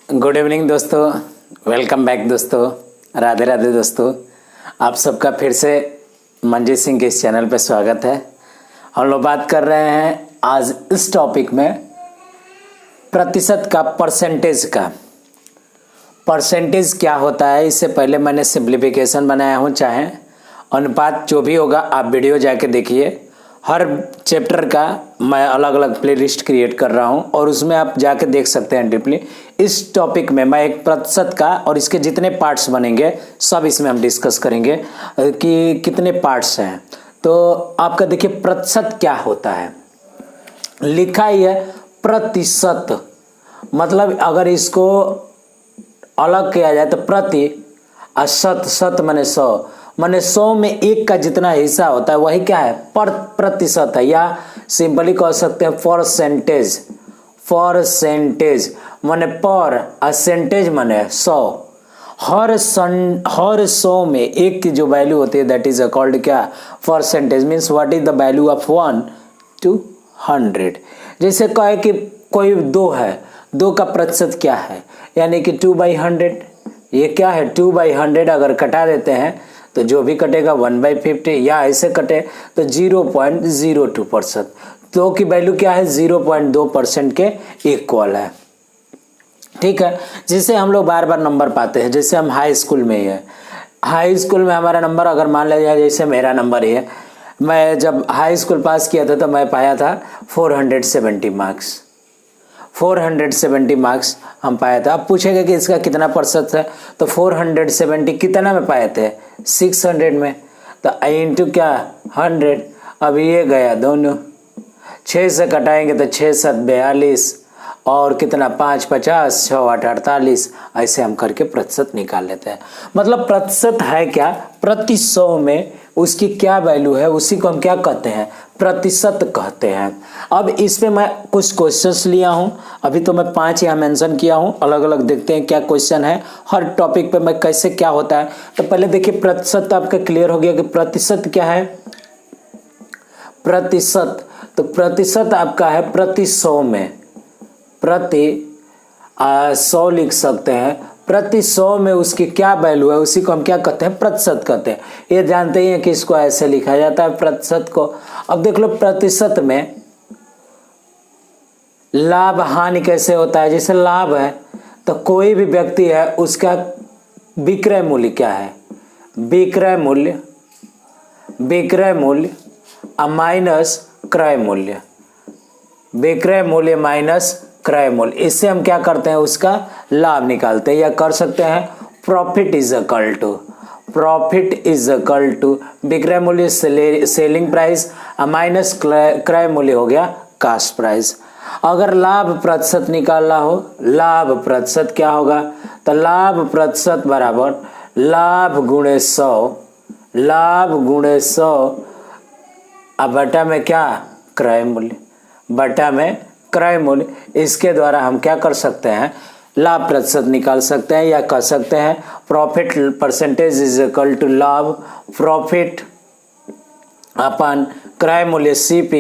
Good evening दोस्तों, welcome back दोस्तों, राधे राधे दोस्तों। आप सबका फिर से मंजीत सिंह के इस चैनल पर स्वागत है। हम लोग बात कर रहे हैं आज इस टॉपिक में प्रतिशत का, परसेंटेज क्या होता है। इससे पहले मैंने सिंप्लीफिकेशन बनाया हूँ, चाहे अनुपात जो भी होगा आप वीडियो जाके देखिए। हर चैप्टर का मैं अलग अलग प्लेलिस्ट क्रिएट कर रहा हूं और उसमें आप जाके देख सकते हैं डीपली। इस टॉपिक में मैं एक प्रतिशत का और इसके जितने पार्ट्स बनेंगे सब इसमें हम डिस्कस करेंगे कि कितने पार्ट्स हैं। तो आपका देखिए प्रतिशत क्या होता है, लिखा ही है प्रतिशत, मतलब अगर इसको अलग किया जाए तो प्रति और शत माने 100, माने 100 में एक का जितना हिस्सा होता है वही क्या है, प्रतिशत है, या सिंपली कह सकते हैं परसेंटेज माने पर, परसेंटेज माने 100। हर 100 में एक की जो वैल्यू होती है दैट इज कॉल्ड क्या, percentage. Means what is the value of 1 to 100। जैसे कहे कि कोई 2 है, 2 का प्रतिशत क्या है, यानी कि 2/100। ये क्या है, 2/100 अगर कटा देते हैं तो जो भी कटेगा 1/50, या ऐसे कटे तो 0.02%। 2 की वैल्यू क्या है, 0.2% के इक्वल है। ठीक है, जिसे हम लोग बार बार नंबर पाते हैं। जैसे हम हाई स्कूल में ही है, हाई स्कूल में हमारा नंबर अगर मान लिया जाए, जैसे मेरा नंबर ही है, मैं जब हाई स्कूल पास किया था तो मैं पाया था 470 मार्क्स। 470 मार्क्स हम पाया था। अब पूछेगा कि इसका कितना प्रतिशत है, तो 470 कितना में पाए थे, 600 में, तो इंटू क्या 100। अब ये गया दोनों, 6 से कटाएंगे तो 6 7 42 और कितना 5 50, 6 8 48, ऐसे हम करके प्रतिशत निकाल लेते हैं। मतलब प्रतिशत है क्या, प्रति 100 में उसकी क्या वैल्यू है, उसी को हम क्या कहते हैं, प्रतिशत कहते हैं। अब इस पे मैं कुछ क्वेश्चंस लिया हूं, अभी तो मैं 5 यहाँ मेंशन किया हूं, अलग अलग देखते हैं क्या क्वेश्चन है हर टॉपिक पे मैं कैसे क्या होता है। तो पहले देखिए प्रतिशत, तो आपका क्लियर हो गया कि प्रतिशत क्या है। प्रतिशत, तो प्रतिशत आपका है प्रति 100 में, प्रति 100 लिख सकते हैं। प्रति 100 में उसकी क्या वैल्यू है, उसी को हम क्या कहते हैं, प्रतिशत कहते हैं। ये जानते ही हैं कि इसको ऐसे लिखा जाता है प्रतिशत को। अब देख लो प्रतिशत में लाभ हानि कैसे होता है। जैसे लाभ है तो कोई भी व्यक्ति है उसका विक्रय मूल्य क्या है, विक्रय मूल्य माइनस क्रय मूल्य, विक्रय मूल्य माइनस क्रय मूल्य, इससे हम क्या करते हैं, उसका लाभ निकालते हैं। या कर सकते हैं प्रॉफिट इज इक्वल टू विक्रय मूल्य सेलिंग प्राइस माइनस क्रय मूल्य हो गया कास्ट प्राइस। अगर लाभ प्रतिशत निकालना हो, लाभ प्रतिशत क्या होगा, तो लाभ प्रतिशत बराबर लाभ गुणे 100, अब बटा में क्या, क्रय मूल्य, बटा में क्रय मूल्य। इसके द्वारा हम क्या कर सकते हैं, लाभ प्रतिशत निकाल सकते हैं। या कह सकते हैं profit percentage is equal to लाभ प्रॉफिट अपन क्रय मूल्य CP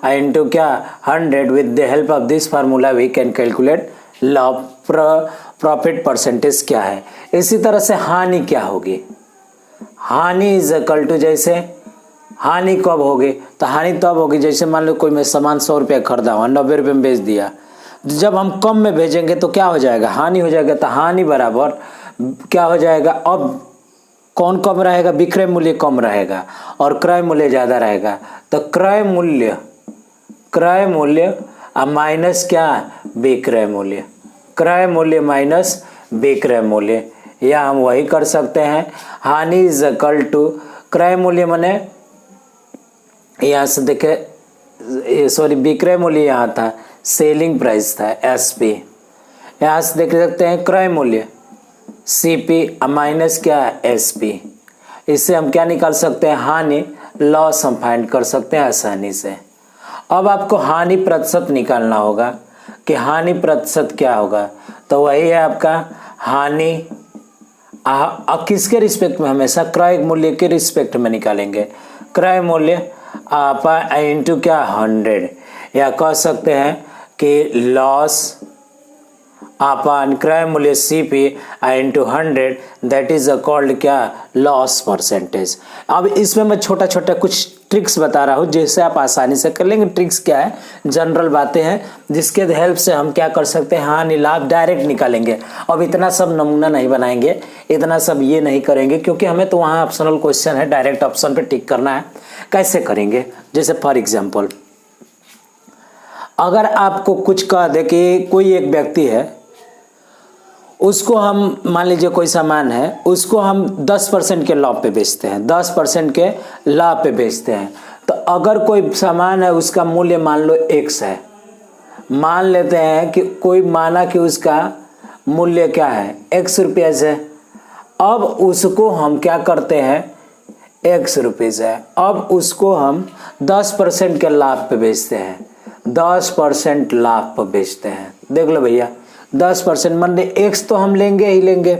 इंटू क्या 100। With the help of this formula we can calculate लाभ प्रॉफिट परसेंटेज क्या है। इसी तरह से हानि क्या होगी, हानि इज इक्वल टू, जैसे हानि कब होगी, तो हानि तब होगी जैसे मान लो कोई मैं सामान 100 रुपया खरीदा हूँ, 90 रुपये में बेच दिया। जब हम कम में भेजेंगे तो क्या हो जाएगा, हानि हो जाएगा। तो हानि बराबर क्या हो जाएगा, अब कौन कम रहेगा, विक्रय मूल्य कम रहेगा और क्रय मूल्य ज्यादा रहेगा। तो क्रय मूल्य माइनस क्या, विक्रय मूल्य, क्रय मूल्य माइनस विक्रय मूल्य। या हम वही कर सकते हैं, हानि इज इक्वल टू क्रय मूल्य माने यहाँ से देखे, सॉरी विक्रय मूल्य यहाँ था, सेलिंग प्राइस था SP, यहाँ से देख सकते हैं क्रय मूल्य CP माइनस क्या SP। इससे हम क्या निकाल सकते हैं, हानि, लॉस हम फाइंड कर सकते हैं आसानी से। अब आपको हानि प्रतिशत निकालना होगा कि हानि प्रतिशत क्या होगा, तो वही है आपका हानि किसके रिस्पेक्ट में, हमेशा क्रय मूल्य के रिस्पेक्ट में निकालेंगे। क्रय मूल्य आप इंटू क्या 100, या कह सकते हैं कि लॉस अपन क्रय मूल्य CP into 100 that is called क्या, लॉस परसेंटेज। अब इसमें मैं छोटा छोटा कुछ ट्रिक्स बता रहा हूँ जिससे आप आसानी से कर लेंगे। ट्रिक्स क्या है, जनरल बातें हैं जिसके हेल्प से हम क्या कर सकते हैं, हानि लाभ डायरेक्ट निकालेंगे। अब इतना सब नमूना नहीं बनाएंगे, इतना सब ये नहीं करेंगे क्योंकि हमें तो वहाँ ऑप्शनल क्वेश्चन है, डायरेक्ट ऑप्शन पे टिक करना है। कैसे करेंगे, जैसे फॉर एग्जाम्पल अगर आपको कुछ कह दे कि कोई एक व्यक्ति है, उसको हम मान लीजिए कोई सामान है, उसको हम 10% के लाभ पे बेचते हैं, 10% के लाभ पे बेचते हैं। तो अगर कोई सामान है उसका मूल्य मान लो X है, मान लेते हैं कि कोई माना कि उसका मूल्य क्या है, X रुपये से। अब उसको हम क्या करते हैं, X रुपये है, अब उसको हम 10% के लाभ पे बेचते हैं, 10% लाभ पे बेचते हैं। देख लो भैया 10% मान X तो हम लेंगे ही लेंगे,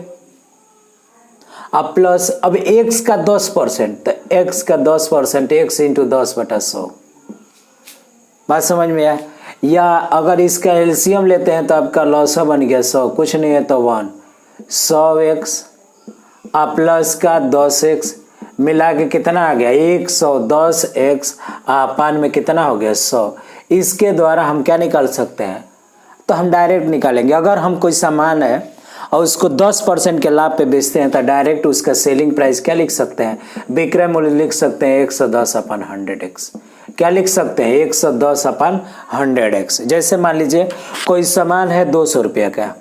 अब प्लस अब X का 10%, तो X का 10% X इंटू 10/100। बात समझ में आया? या अगर इसका एलसीएम लेते हैं तो आपका लॉस बन गया 100, कुछ नहीं है तो 1, 100x प्लस का 10x मिला के कितना आ गया 110x, पान में कितना हो गया 100। इसके द्वारा हम क्या निकाल सकते हैं, तो हम डायरेक्ट निकालेंगे। अगर हम कोई सामान है और उसको 10% के लाभ पे बेचते हैं तो डायरेक्ट उसका सेलिंग प्राइस क्या लिख सकते हैं, विक्रय मूल्य लिख सकते हैं 110/100x। क्या लिख सकते हैं 110/100x। जैसे मान लीजिए कोई सामान है 200 रुपये का,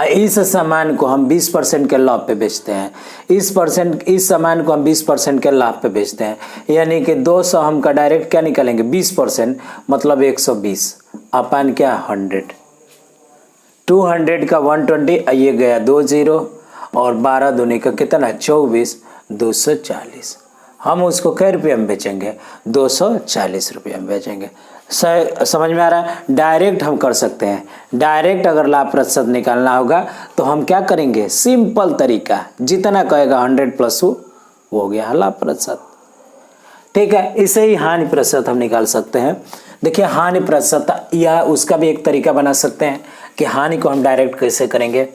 इस सामान को हम 20% के लाभ पे बेचते हैं, इस सामान को हम 20% के लाभ पे बेचते हैं, यानी कि 200 हम का डायरेक्ट क्या निकालेंगे 20% मतलब 120 अपन क्या 100, 200 का 120, ये गया 20 और 12 दूनी का कितना 24, 240। हम उसको कै रुपये में बेचेंगे, 240 रुपये में बेचेंगे। समझ में आ रहा है? डायरेक्ट हम कर सकते हैं। डायरेक्ट अगर लाभ प्रतिशत निकालना होगा तो हम क्या करेंगे, सिंपल तरीका, जितना कहेगा 100 प्लस वो हो गया लाभ प्रतिशत। ठीक है, इसे ही हानि प्रतिशत हम निकाल सकते हैं। देखिए हानि प्रतिशत या उसका भी एक तरीका बना सकते हैं कि हानि को हम डायरेक्ट कैसे करेंगे।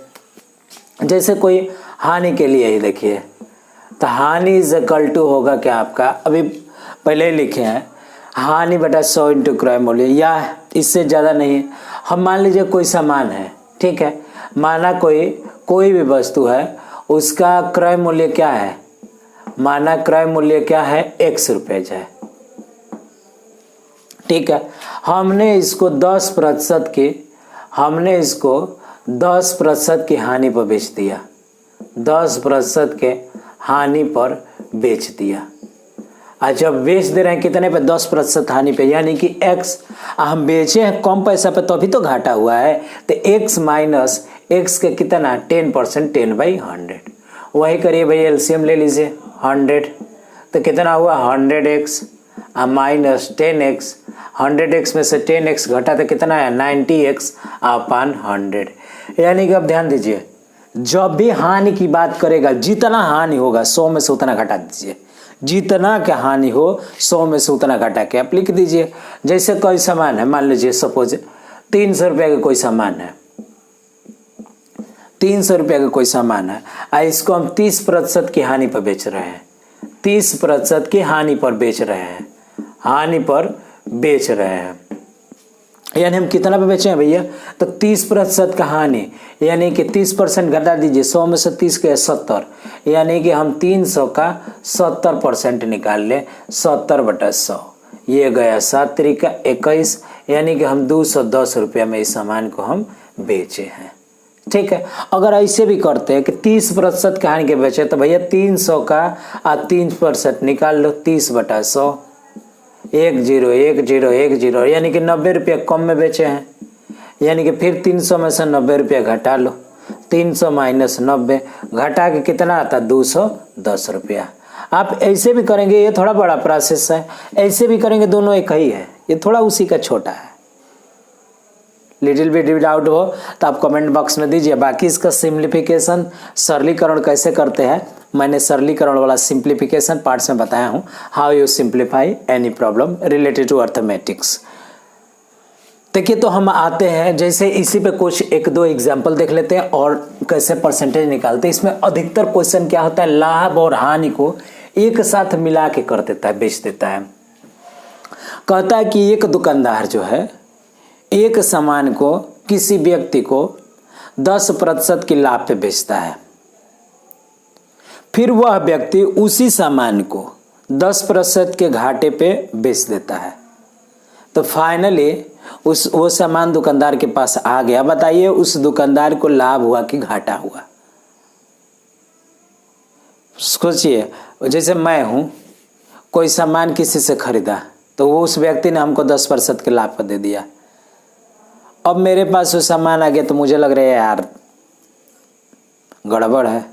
जैसे कोई हानि के लिए ही देखिए, तो हानि इज इक्वल टू होगा क्या आपका, अभी पहले लिखे हैं हानि बटा 100 इंटू क्रय मूल्य, या इससे ज़्यादा नहीं है। हम मान लीजिए कोई सामान है, ठीक है, माना कोई भी वस्तु है, उसका क्रय मूल्य क्या है, माना क्रय मूल्य क्या है X रुपये है, ठीक है। हमने इसको 10% की हानि पर बेच दिया, 10% के हानि पर बेच दिया। जब बेच दे रहे हैं कितने पे, 10% हानि पे, यानी कि X हम बेचे हैं कम पैसा पे तो अभी तो घाटा हुआ है, तो X माइनस X के कितना 10%, 10/100। वही करिए भैया, एलसीएम ले लीजिए 100, तो कितना हुआ 100x माइनस 10x, 100x में से 10x घटा तो कितना है 90x/100। यानी कि अब ध्यान दीजिए, जब भी हानि की बात करेगा, जितना हानि होगा 100 में से उतना घटा दीजिए, जितना क्या हानि हो 100 में से उतना घटा के आप लिख दीजिए। जैसे कोई सामान है, मान लीजिए सपोज 300 रुपये का कोई सामान है, 300 रुपये का कोई सामान है, इसको हम 30% की हानि पर बेच रहे हैं, 30% की हानि पर बेच रहे हैं, हानि पर बेच रहे हैं। यानी हम कितना पे बेचे हैं भैया, तो 30% का हानि, यानी कि 30% घटा दीजिए, 100 में से 30 के 70, यानी कि हम 300 का 70% निकाल लें, 70/100, ये गया 7 तरीका 21, यानी कि हम 210 रुपये में इस सामान को हम बेचे हैं। ठीक है, अगर ऐसे भी करते हैं कि 30% का हानि के बेचे, तो भैया 300 का 3% निकाल लो, 30/100, 10 यानी कि 90 रुपये कम में बेचे हैं, यानी कि फिर 300 में से 90 रुपये घटा लो, 300 माइनस 90 घटा के कितना आता 210 रुपया। आप ऐसे भी करेंगे, ये थोड़ा बड़ा प्रोसेस है, ऐसे भी करेंगे, दोनों एक ही है, ये थोड़ा उसी का छोटा है। लिटिल बिट डाउट हो तो आप कमेंट बॉक्स में दीजिए। बाकी इसका सिंप्लीफिकेशन, सरलीकरण कैसे करते हैं, मैंने सरलीकरण वाला सिंप्लीफिकेशन पार्ट्स में बताया हूँ, how you simplify any problem related to arithmetics. देखिए तो हम आते हैं जैसे इसी पे कुछ एक दो एग्जाम्पल देख लेते हैं और कैसे परसेंटेज निकालते हैं। इसमें अधिकतर क्वेश्चन क्या होता है, लाभ और हानि को एक साथ मिला के कर देता है, बेच देता है। कहता है कि एक दुकानदार जो है एक सामान को किसी व्यक्ति को 10% की लाभ पे बेचता है, फिर वह व्यक्ति उसी सामान को 10% के घाटे पे बेच देता है। तो फाइनली वो सामान दुकानदार के पास आ गया। बताइए उस दुकानदार को लाभ हुआ कि घाटा हुआ? सोचिए, जैसे मैं हूं, कोई सामान किसी से खरीदा तो वो उस व्यक्ति ने हमको 10% के लाभ पर दे दिया। अब मेरे पास वो सामान आ गया तो मुझे लग रहा है यार गड़बड़ है,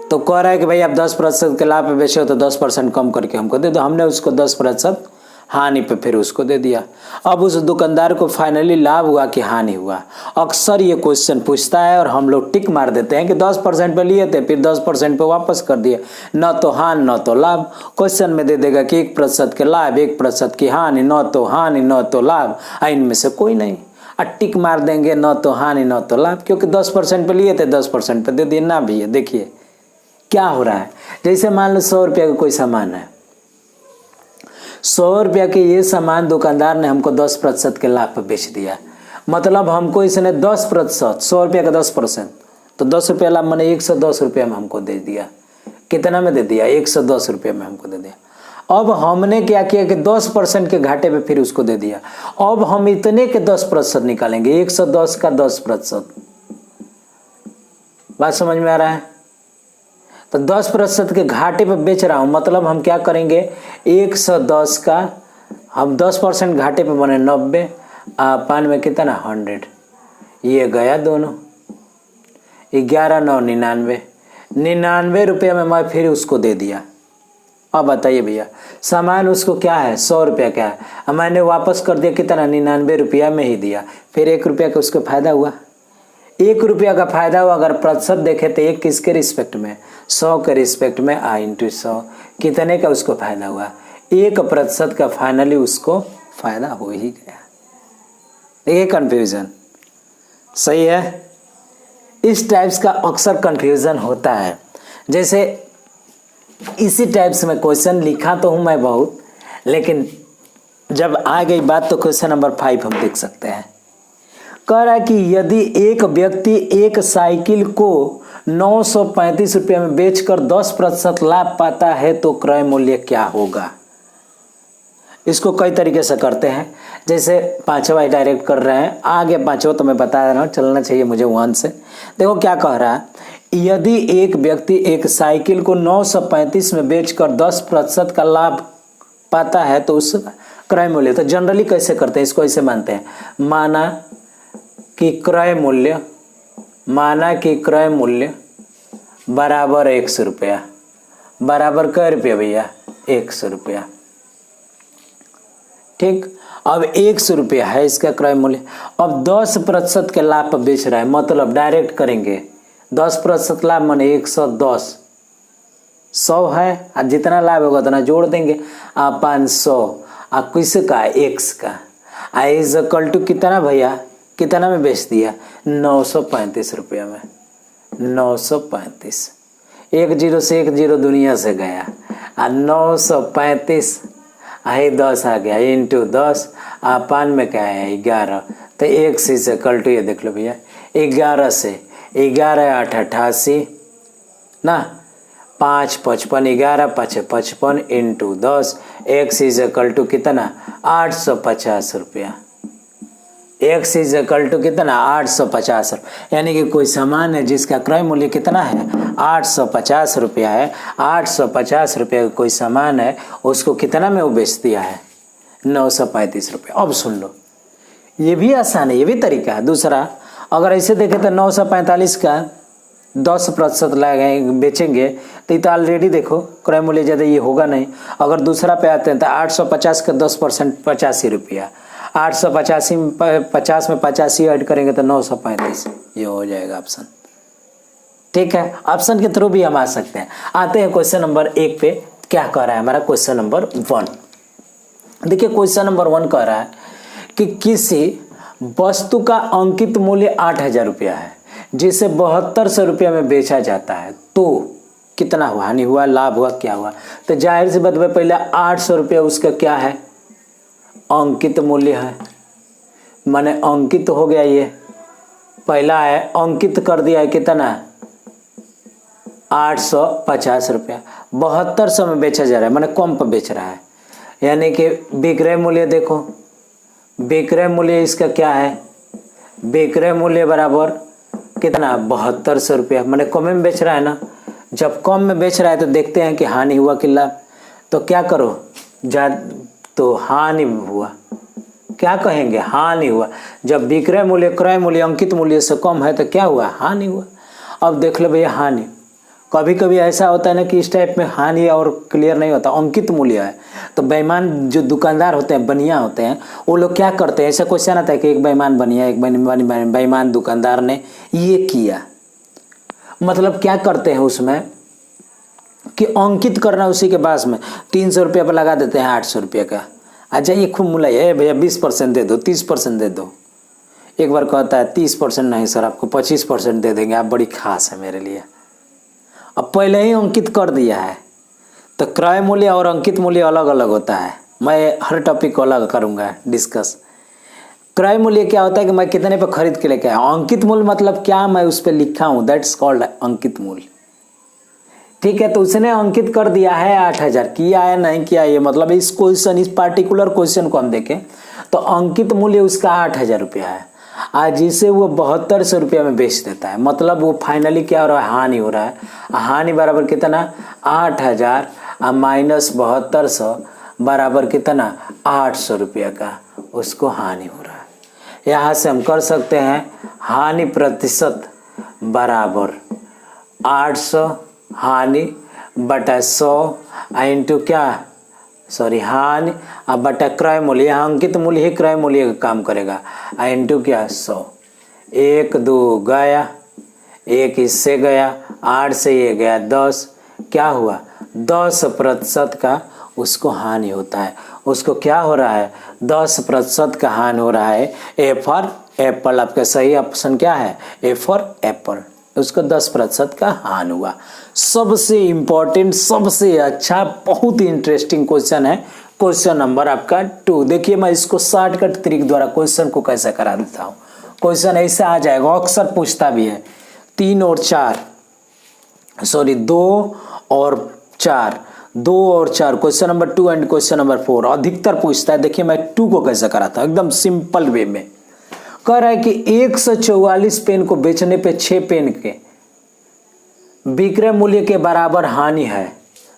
तो कह रहा है कि भाई आप 10% के लाभ पे बेचे हो तो 10% कम करके हमको दे दो। हमने उसको 10% हानि पे फिर उसको दे दिया। अब उस दुकानदार को फाइनली लाभ हुआ कि हानि हुआ? अक्सर ये क्वेश्चन पूछता है और हम लोग टिक मार देते हैं कि 10% पे लिए थे फिर 10% पे वापस कर दिए, न तो हानि न तो लाभ। क्वेश्चन में दे देगा कि 1% के लाभ 1% की हानि, न तो हानि न तो लाभ, इनमें से कोई नहीं। टिक मार देंगे न तो हानि न तो लाभ, क्योंकि 10% पे लिए थे 10% पे दे दिए ना। भी है देखिए क्या हो रहा है। जैसे मान लो 100 रुपये का कोई सामान है, 100 रुपया के ये सामान दुकानदार ने हमको 10% के लाभ पर बेच दिया। मतलब हमको इसने 10%, 100 रुपया का 10%, तो 10 रुपया लाभ मैंने 110 रुपया में हमको दे दिया। कितना में दे दिया? 110 रुपया में हमको दे दिया। अब हमने क्या किया कि 10% के घाटे पे फिर उसको दे दिया। अब हम इतने के 10% निकालेंगे, 110 का 10%। बात समझ में आ रहा है? तो 10% के घाटे पे बेच रहा हूं, मतलब हम क्या करेंगे, 110 का हम 10% घाटे पे बने 90, पान में कितना 100, ये गया दोनों, 11 9 99, 99 रुपये में मैं फिर उसको दे दिया। अब बताइए भैया, सामान उसको क्या है 100 रुपया क्या है, मैंने वापस कर दिया कितना 99 रुपया में ही दिया, फिर 1 रुपया का उसको फायदा हुआ। 1 रुपया का फायदा हुआ। अगर प्रतिशत देखे तो 1 किसके रिस्पेक्ट में, 100 के रिस्पेक्ट में, i × 100 कितने का उसको फायदा हुआ, 1% का फाइनली उसको फायदा हो ही गया। ये कंफ्यूजन सही है? इस टाइप्स का अक्सर कंफ्यूजन होता है। जैसे इसी टाइप्स में क्वेश्चन लिखा तो हूं मैं बहुत, लेकिन जब आ गई बात तो क्वेश्चन नंबर 5 हम देख सकते हैं। कह रहा है कि यदि एक व्यक्ति एक साइकिल को 935 रुपये में बेचकर 10% लाभ पाता है तो क्रय मूल्य क्या होगा? इसको कई तरीके से करते हैं। जैसे पांचवा डायरेक्ट कर रहे हैं, आगे पांचवा तो मैं बता रहा हूँ, चलना चाहिए मुझे 1 से। देखो क्या कह रहा है, यदि एक व्यक्ति एक साइकिल को 935 में बेचकर 10% का लाभ पाता है तो उस क्रय मूल्य, तो जनरली कैसे करते हैं इसको, ऐसे मानते हैं, माना कि क्रय मूल्य बराबर 100 रुपया, बराबर कै रुपया भैया 100 रुपया। ठीक, अब 100 रुपया है इसका क्रय मूल्य। अब 10% के लाभ पर बेच रहा है, मतलब डायरेक्ट करेंगे 10% लाभ माने 110, 100 है, जितना लाभ होगा उतना जोड़ देंगे, 500, किसका x का, इज इक्वल टू कितना भैया, कितना में बेच दिया 935 रुपया में, 935, 10 से 10 दुनिया से गया, 935 10 आ गया इंटू 10, पान में क्या है 11, तो 1 से इक्वल टू ये देख लो भैया 11 से 11 8 88 ना, 5 55, 11 5 55 into 10, x is equal to कितना 850 रुपया, x इज इक्वल टू कितना 850 रुपया। यानी कि कोई सामान है जिसका क्रय मूल्य कितना है 850 रुपया है, 850 रुपये का कोई सामान है, उसको कितना में वो बेच दिया है 935 रुपये। अब सुन लो, ये भी आसान है, ये भी तरीका है। दूसरा अगर ऐसे देखें तो 945 का 10% लगाएंगे बेचेंगे तो ये तो ऑलरेडी देखो क्रय मूल्य ज़्यादा ये होगा नहीं। अगर दूसरा पे आते हैं तो 850 का 10% 85 रुपया, 885 में 50 में 85 ऐड करेंगे तो 935, ये हो जाएगा ऑप्शन। ठीक है, ऑप्शन के थ्रू भी हम आ सकते हैं। आते हैं क्वेश्चन नंबर 1 पे, क्या कह रहा है हमारा क्वेश्चन नंबर 1। देखिए क्वेश्चन नंबर 1 कह रहा है कि किसी वस्तु का अंकित मूल्य 8,000 रुपया है जिसे 7200 रुपया में बेचा जाता है, तो कितना हुआ, हानि हुआ, लाभ हुआ, क्या हुआ? तो जाहिर सी बात है, पहले 800 रुपया उसका क्या है, अंकित मूल्य है, माने अंकित हो गया, ये पहला है, अंकित कर दिया है कितना, 850 रुपया, 7200 में बेचा जा रहा है, माने कम पर बेच रहा है, यानी कि विक्रय मूल्य देखो, विक्रय मूल्य इसका क्या है, विक्रय मूल्य बराबर कितना, 7200 रुपया, माने कम में बेच रहा है ना। जब कम में बेच रहा है तो देखते हैं कि हानि हुआ कि लाभ, तो क्या करो, तो हानि हुआ, क्या कहेंगे, हानि हुआ। जब विक्रय मूल्य क्रय मूल्य अंकित मूल्य से कम है तो क्या हुआ, हानि हुआ। अब देख लो भैया हानि, कभी कभी ऐसा होता है ना कि इस टाइप में हानि और क्लियर नहीं होता, अंकित मूल्य है, तो बेईमान जो दुकानदार होते हैं, बनिया होते हैं, वो लोग क्या करते हैं, ऐसा क्वेश्चन आता है कि एक बेईमान बनिया, एक बेईमान दुकानदार ने ये किया, मतलब क्या करते हैं उसमें कि अंकित करना उसी के पास में 300 रुपया पर लगा देते हैं 800 रुपये का। अच्छा ये खूब मुलाई है भैया, 20% दे दो, 30% दे दो। एक बार कहता है 30% नहीं सर, आपको 25% दे देंगे, आप बड़ी खास है मेरे लिए। अब पहले ही अंकित कर दिया है, तो क्रय मूल्य और अंकित मूल्य अलग अलग होता है। मैं हर टॉपिक को अलग करूँगा डिस्कस। क्रय मूल्य क्या होता है कि मैं कितने पे खरीद के लेके आया, अंकित मूल्य मतलब क्या मैं उस पर लिखा हूँ, दैट्स कॉल्ड अंकित मूल्य। ठीक है, तो उसने अंकित कर दिया है 8,000, किया है नहीं किया, ये मतलब इस क्वेश्चन, इस पार्टिकुलर क्वेश्चन को हम देखें तो अंकित मूल्य उसका 8,000 रुपया है, आज जिसे वो 7200 रुपया में बेच देता है, मतलब वो फाइनली क्या हो रहा है, हानि हो रहा है। हानि बराबर कितना, 8,000 माइनस 7200 बराबर कितना, 800 रुपया का उसको हानि हो रहा है। यहाँ से हम कर सकते हैं हानि प्रतिशत बराबर 800 हानि बटा 100 इंटू क्या, सॉरी हानि अब बटा क्रय मूल्य, यहाँ अंकित मूल्य ही क्रय मूल्य का काम करेगा, इंटू क्या 100, 1 2 गया, 1 इससे गया, 8 से ये गया 10, क्या हुआ 10% का उसको हानि होता है। उसको क्या हो रहा है, 10% का हानि हो रहा है। ए फॉर एप्पल, आपका सही ऑप्शन क्या है, ए फॉर एप्पल, उसको 10% का हानि हुआ। सबसे इंपॉर्टेंट, सबसे अच्छा, बहुत ही इंटरेस्टिंग क्वेश्चन है, क्वेश्चन नंबर आपका 2। देखिए मैं इसको शॉर्टकट ट्रिक द्वारा क्वेश्चन को कैसे करा देता हूँ। क्वेश्चन ऐसे आ जाएगा, अक्सर पूछता भी है, 3 और 4, सॉरी 2 और 4, 2 और 4, question number 2 and question number 4 अधिकतर पूछता है। देखिए मैं 2 को कैसे कराता हूँ, एकदम सिंपल वे में। कह रहा है कि 144 पेन को बेचने पे 6 पेन के विक्रय मूल्य के बराबर हानि है,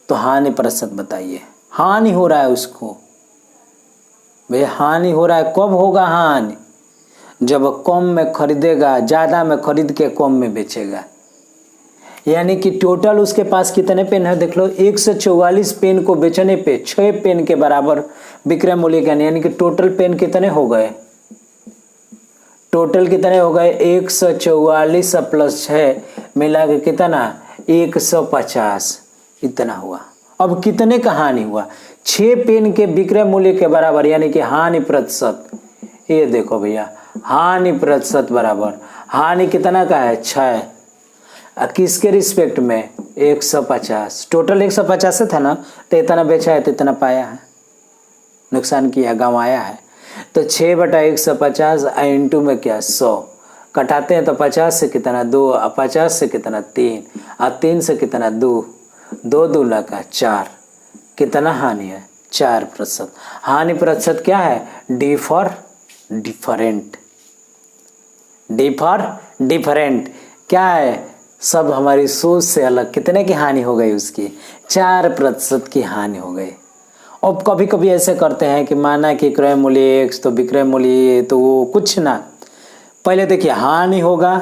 तो हानि प्रतिशत बताइए। हानि हो रहा है उसको, भाई हानि हो रहा है, कब होगा हानि, जब कम में खरीदेगा, ज्यादा में खरीद के कम में बेचेगा। यानी कि टोटल उसके पास कितने पेन है, देख लो 144 पेन को बेचने पे 6 पेन के बराबर विक्रय मूल्य का, यानी कि टोटल पेन कितने हो गए, टोटल कितने हो गए 144 प्लस 6 मिला के कितना 150, इतना हुआ। अब कितने का हानि हुआ, 6 पेन के विक्रय मूल्य के बराबर, यानी कि हानि प्रतिशत, ये देखो भैया हानि प्रतिशत बराबर, हानि कितना का है 6, किसके रिस्पेक्ट में 150, टोटल 150 से था ना, तो इतना बेचा है तो इतना पाया है, नुकसान किया, गंवाया है। तो 6/150 इंटू में क्या 100, कटाते हैं तो 50 से कितना 2, 50 से कितना 3, और 3 से कितना 2, 2 दूना का 4, कितना हानि है 4%। हानि प्रतिशत क्या है, D for different, D for different क्या है, सब हमारी सोच से अलग। कितने की हानि हो गई उसकी, 4% की हानि हो गई। अब कभी कभी ऐसे करते हैं कि माना कि क्रय मूल्य X तो विक्रय मूल्य तो वो कुछ ना, पहले देखिए हानि होगा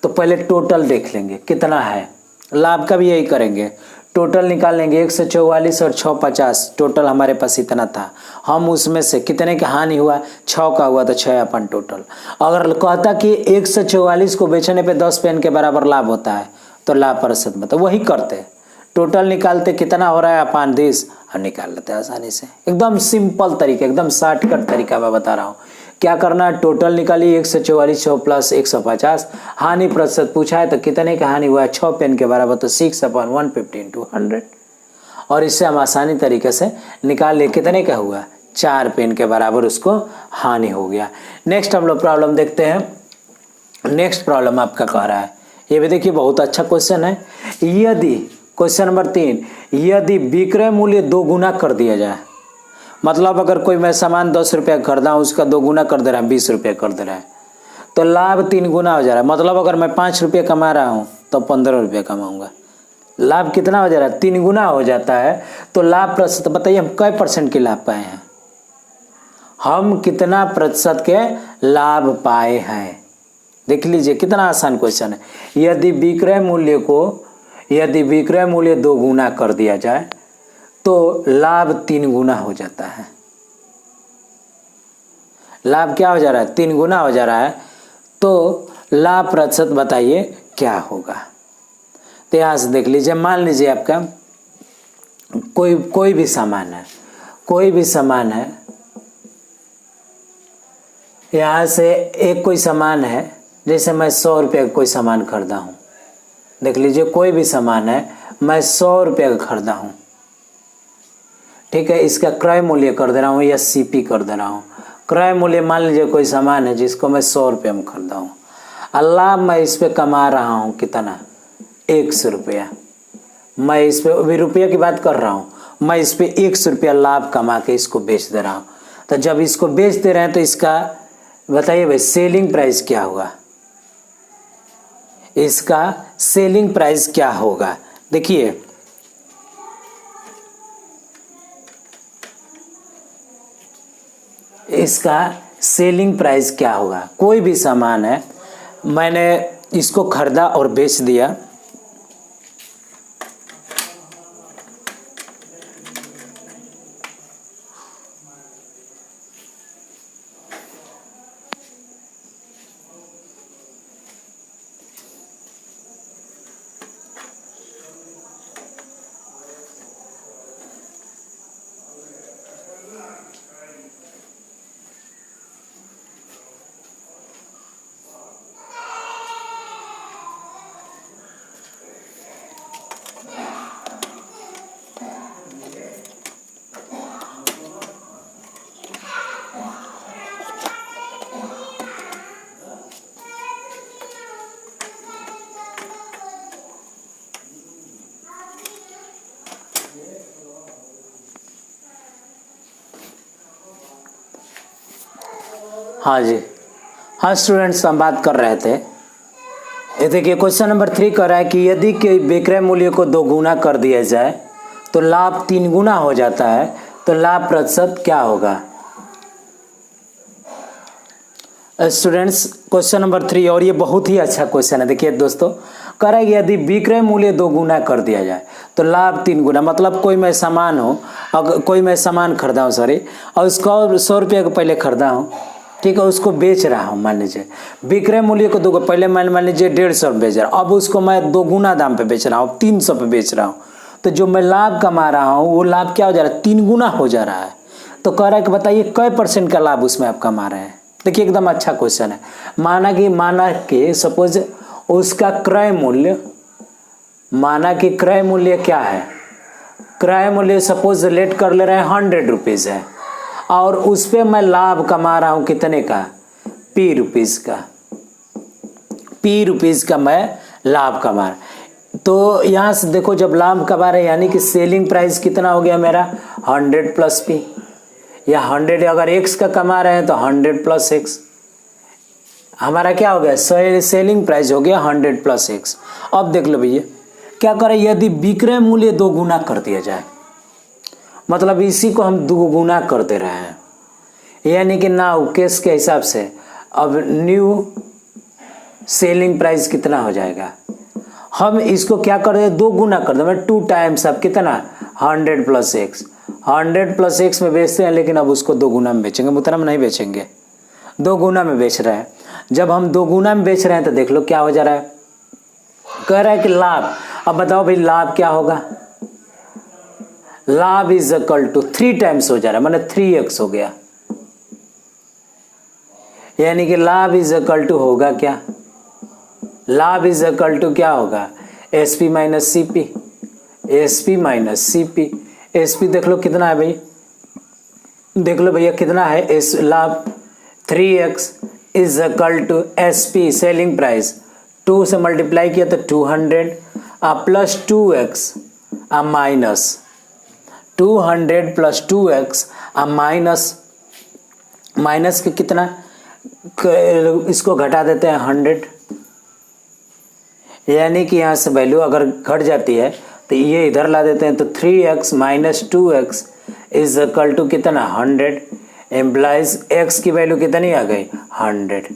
तो पहले टोटल देख लेंगे कितना है, लाभ का भी यही करेंगे, टोटल निकाल लेंगे 144 और 650, टोटल हमारे पास इतना था, हम उसमें से कितने का हानि हुआ 6 का हुआ तो 6 अपन टोटल। अगर कहता कि 144 को बेचने पे 10 पेन के बराबर लाभ होता है तो लाभ प्रतिशत बताओ, वही करते, टोटल निकालते कितना हो रहा है अपन 10 हम निकाल लेते हैं आसानी से, एकदम सिंपल तरीका, एकदम शॉर्टकट तरीका मैं बता रहा हूँ। क्या करना है, टोटल निकालिए 144 6 प्लस 150। हानि प्रतिशत पूछा है तो कितने का हानि हुआ है, 6 पेन के बराबर, तो 6/150 इंटू 100। और इससे हम आसानी तरीके से निकाल ले कितने का हुआ, 4 पेन के बराबर उसको हानि हो गया। नेक्स्ट हम लोग प्रॉब्लम देखते हैं। नेक्स्ट प्रॉब्लम आपका कह रहा है, ये भी देखिए बहुत अच्छा क्वेश्चन है। यदि क्वेश्चन नंबर 3, यदि विक्रय मूल्य 2 गुना कर दिया जाए, मतलब अगर कोई मैं सामान 10 रुपया खरीदा हूँ, उसका 2 गुना कर दे रहा है, 20 रुपया कर दे रहा है, तो लाभ 3 गुना हो जा रहा है। मतलब अगर मैं 5 रुपये कमा रहा हूँ तो 15 रुपये कमाऊंगा। लाभ कितना हो जा रहा है, 3 गुना हो जाता है। तो लाभ प्रतिशत बताइए हम कै % के लाभ पाए हैं, हम कितना प्रतिशत के लाभ पाए हैं। देख लीजिए कितना आसान क्वेश्चन है। यदि विक्रय मूल्य 2 गुना कर दिया जाए तो लाभ 3 गुना हो जाता है। लाभ क्या हो जा रहा है, 3 गुना हो जा रहा है। तो लाभ प्रतिशत बताइए क्या होगा। तो यहाँ से देख लीजिए, मान लीजिए आपका कोई भी सामान है, यहाँ से एक कोई सामान है, जैसे मैं 100 रुपये का कोई सामान खरीदा हूँ। देख लीजिए कोई भी सामान है, मैं 100 रुपये का खरीदा हूँ, ठीक है। इसका क्रय मूल्य कर दे रहा हूँ या सीपी कर दे रहा हूँ। क्रय मूल्य मान लीजिए कोई सामान है जिसको मैं 100 रुपये में खरीदा हूँ, लाभ मैं इस पे कमा रहा हूँ कितना, 100 रुपया। मैं इस पे अभी रुपये की बात कर रहा हूँ, मैं इस पे 100 रुपया लाभ कमा के इसको बेच दे रहा हूँ। तो जब इसको बेच दे रहे हैं तो इसका बताइए भाई सेलिंग प्राइस क्या होगा, इसका सेलिंग प्राइस क्या होगा। देखिए इसका सेलिंग प्राइस क्या होगा। कोई भी सामान है, मैंने इसको खरीदा और बेच दिया, हाँ जी, हाँ स्टूडेंट्स हम बात कर रहे थे। ये देखिए क्वेश्चन नंबर 3 कह रहा है कि यदि कि विक्रय मूल्य को 2 गुना कर दिया जाए तो लाभ 3 गुना हो जाता है, तो लाभ प्रतिशत क्या होगा। स्टूडेंट्स क्वेश्चन नंबर 3, और ये बहुत ही अच्छा क्वेश्चन है। देखिए दोस्तों, कह रहा है कि यदि विक्रय मूल्य 2 गुना कर दिया जाए तो लाभ 3 गुना। मतलब कोई मैं सामान हो, अगर कोई मैं सामान खरीदा हूँ और उसको 100 रुपये का पहले खरीदा हूँ, ठीक है, उसको बेच रहा हूँ। मान लीजिए विक्रय मूल्य को 2 पहले मान लीजिए 150 बेच रहा हूँ, अब उसको मैं 2 गुना दाम पे बेच रहा हूँ, 300 पे बेच रहा हूँ। तो जो मैं लाभ कमा रहा हूँ वो लाभ क्या हो जा रहा है, 3 गुना हो जा रहा है। तो कह रहा है कि बताइए कै % का लाभ उसमें आप कमा रहे हैं। देखिए एकदम अच्छा क्वेश्चन है। माना कि सपोज उसका क्रय मूल्य, माना कि क्रय मूल्य क्या है, क्रय मूल्य सपोज लेट कर ले रहे हैं 100 रुपीज़ है, और उस पे मैं लाभ कमा रहा हूं कितने का, P रुपीज़ का, P रुपीज़ का मैं लाभ कमा रहा। तो यहाँ से देखो जब लाभ कमा रहे यानी कि सेलिंग प्राइस कितना हो गया मेरा 100 प्लस P, या 100 अगर X का कमा रहे हैं तो 100 प्लस X, हमारा क्या हो गया, सेलिंग प्राइस हो गया 100 प्लस X। अब देख लो भैया क्या करें, यदि विक्रय मूल्य 2 गुना कर दिया जाए, मतलब इसी को हम 2 गुना कर दे रहे हैं, यानी कि नाउ केस के हिसाब से अब न्यू सेलिंग प्राइस कितना हो जाएगा, हम इसको क्या कर दे 2 गुना कर दे, 2 टाइम्स अब कितना 100 प्लस X, 100 प्लस X में बेचते हैं, लेकिन अब उसको 2 गुना में बेचेंगे, उतना में नहीं बेचेंगे, 2 गुना में बेच रहे हैं। जब हम 2 गुना में बेच रहे हैं तो देख लो क्या हो जा रहा है, कह रहा है कि लाभ, अब बताओ भाई लाभ क्या होगा, लाभ इज इक्वल टू 3 टाइम्स हो जा रहा है, माने 3x हो गया, यानी कि लाभ इज इक्वल टू होगा क्या, लाभ इज इक्वल टू क्या होगा, S P minus C P, S P minus C P. S P देख लो कितना है भाई, देख लो भैया कितना है इस लाभ, 3x is equal to S P selling price, 2 से मल्टीप्लाई किया तो 200 plus 2x minus 200 plus 2x minus के कितना, इसको घटा देते हैं 100, यानी कि यहाँ से वैल्यू अगर घट जाती है तो ये इधर ला देते हैं, तो 3x minus 2x is equal to कितना 100, एम्प्लाइज x की वैल्यू कितनी आ गई 100,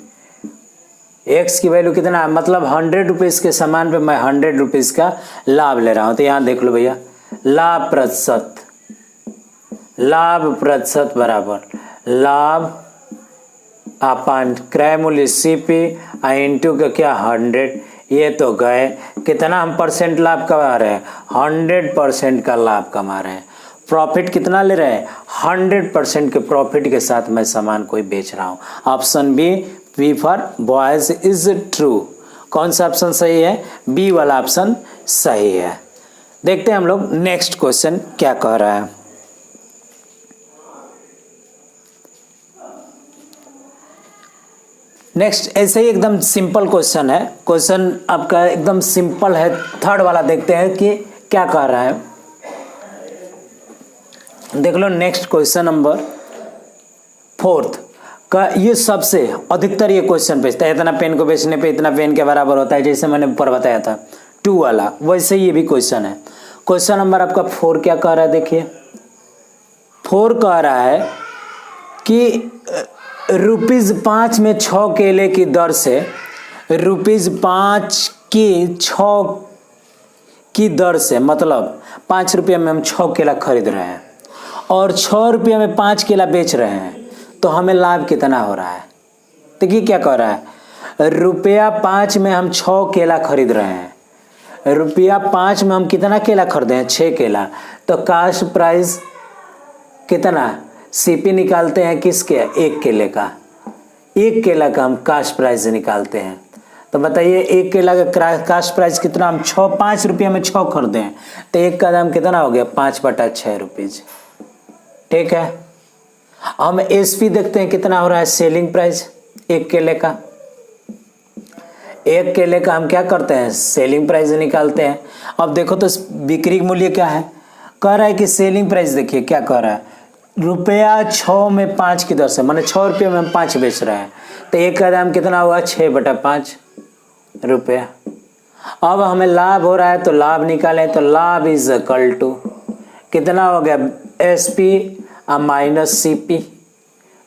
x की वैल्यू कितना, मतलब 100 रुपीज़ के सामान पे मैं 100 रुपीज़ का लाभ ले रहा हूँ। तो यहाँ देख लो भैया लाभ प्रतिशत बराबर लाभ अपन क्रय मूल्य सीपी इंटू का क्या 100, ये तो गए कितना हम परसेंट लाभ कमा रहे हैं, 100% का लाभ कमा रहे हैं। प्रॉफिट कितना ले रहे हैं, 100% के प्रॉफिट के साथ मैं सामान कोई बेच रहा हूँ। Option B for boys is true. कौन सा ऑप्शन सही है, बी वाला ऑप्शन सही है। देखते हैं हम लोग नेक्स्ट क्वेश्चन क्या कह रहा है। नेक्स्ट ऐसे ही एकदम सिंपल क्वेश्चन है, क्वेश्चन आपका एकदम सिंपल है। थर्ड वाला देखते हैं कि क्या कह रहा है, देख लो नेक्स्ट क्वेश्चन नंबर 4 का। ये सबसे अधिकतर ये क्वेश्चन बेचता है, इतना पेन को बेचने पे इतना पेन के बराबर होता है, जैसे मैंने ऊपर बताया था 2 वाला, वैसे ये भी क्वेश्चन है। क्वेश्चन नंबर आपका 4 क्या कह रहा है, देखिए 4 कह रहा है कि ₹5 में 6 केले की दर से ₹5 की 6 की दर से, मतलब 5 रुपये में हम 6 केला खरीद रहे हैं और 6 रुपये में 5 केला बेच रहे हैं, तो हमें लाभ कितना हो रहा है। देखिए क्या कह रहा है, ₹5 में हम 6 केला खरीद रहे हैं, ₹5 में हम कितना केला खरीदे हैं, 6 केला, तो कास्ट प्राइस कितना, सीपी निकालते हैं किसके, एक केले का, एक केला का हम कास्ट प्राइस निकालते हैं। तो बताइए एक केला का कास्ट प्राइस कितना, हम 5 रुपये में 6 खरीदे हैं, तो एक का दाम कितना हो गया 5/6 रुपीज। ठीक है, हम एसपी देखते हैं कितना हो रहा है, सेलिंग प्राइस एक केले का, एक केले का हम क्या करते हैं, सेलिंग प्राइस निकालते हैं। अब देखो तो बिक्री मूल्य क्या है, कह रहा है कि सेलिंग प्राइस, देखिए क्या कह रहा है, ₹6 में 5 की दर से, माने 6 रुपये में हम 5 बेच रहे हैं, तो एक का दाम कितना हुआ 6/5 रुपया। अब हमें लाभ हो रहा है तो लाभ निकालें, तो लाभ इज इक्वल टू कितना हो गया, एसपी माइनस सीपी।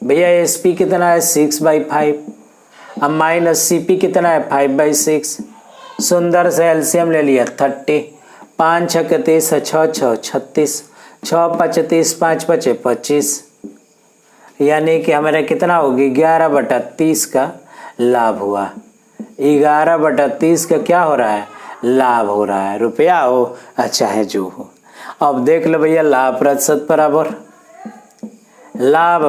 भैया एसपी कितना है 6/5, अब माइनस सीपी कितना है 5/6। सुंदर से एलसीएम ले लिया 30, 5 6 30, 6 6 36, 6 5 30, 5 5 25, यानी कि हमारा कितना होगी 11/30 का लाभ हुआ। 11/30 का क्या हो रहा है, लाभ हो रहा है, रुपया हो अच्छा है जो हो। अब देख लो भैया लाभ प्रतिशत बराबर लाभ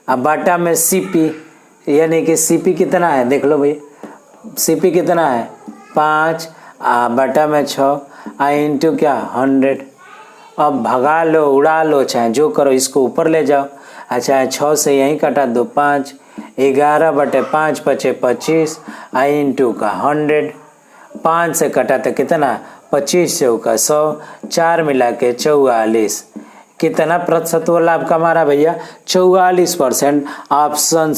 अब बाटा में सीपी, यानी कि सीपी कितना है, देख लो भैया सीपी कितना है 5 बाटा में 6 इंटू क्या 100। अब भगा लो उड़ा लो चाहे जो करो, इसको ऊपर ले जाओ, अच्छा 6 से यहीं कटा दो 5, 11/5 × 25 इंटू का 100, 5 से कटा तो कितना 25 से का 100, 4 मिला के 44, कितना प्रतिशत वो लाभ कमा रहा भैया 44%। ऑप्शन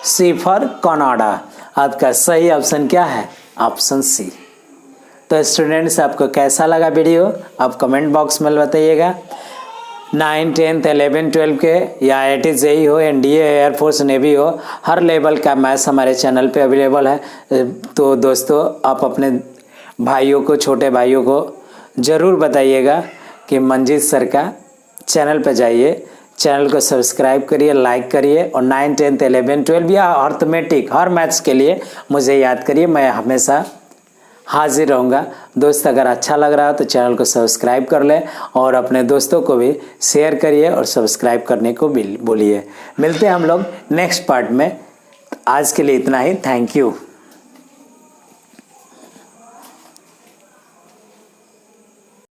सी फॉर कनाडा, आपका सही ऑप्शन क्या है, ऑप्शन सी। तो स्टूडेंट्स आपको कैसा लगा वीडियो, आप कमेंट बॉक्स में बताइएगा। 9, 10, 11, 12 के या IIT JEE हो, NDA एयरफोर्स नेवी हो, हर लेवल का मैथ्स हमारे चैनल पे अवेलेबल है। तो दोस्तों आप अपने भाइयों को, छोटे भाइयों को ज़रूर बताइएगा कि मंजीत सर का चैनल पे जाइए, चैनल को सब्सक्राइब करिए, लाइक करिए, और 9, 10, 11, 12 या अर्थमेटिक हर मैथ्स के लिए मुझे याद करिए। मैं हमेशा हाजिर रहूँगा। दोस्त अगर अच्छा लग रहा हो तो चैनल को सब्सक्राइब कर लें और अपने दोस्तों को भी शेयर करिए और सब्सक्राइब करने को भी बोलिए। मिलते हैं हम लोग नेक्स्ट पार्ट में। आज के लिए इतना ही। Thank you.